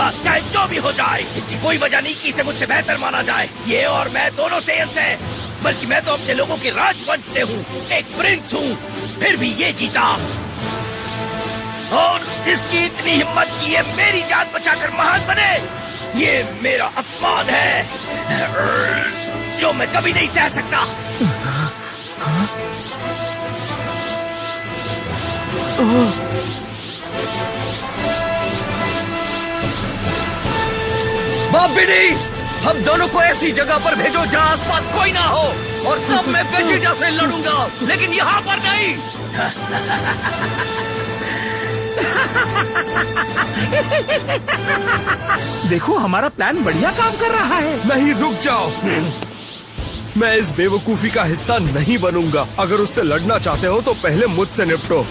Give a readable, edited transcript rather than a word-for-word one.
लड़ूंगा, चाहे जो भी हो जाए। इसकी कोई वजह नहीं कि इसे मुझसे बेहतर माना जाए। ये और मैं दोनों सेयन्स हैं, बल्कि मैं तो अपने लोगों के राजवंश से हूँ, एक प्रिंस हूँ। फिर भी ये जीता, और इसकी इतनी हिम्मत की ये मेरी जान बचाकर महान बने, ये मेरा अपमान है जो मैं कभी नहीं सह सकता। बाबिनी, हम दोनों को ऐसी जगह पर भेजो जहाँ आसपास कोई ना हो, और तब मैं वेजिटा से लड़ूंगा, लेकिन यहाँ पर नहीं। देखो, हमारा प्लान बढ़िया काम कर रहा है। नहीं, रुक जाओ। मैं इस बेवकूफी का हिस्सा नहीं बनूंगा। अगर उससे लड़ना चाहते हो तो पहले मुझसे निपटो।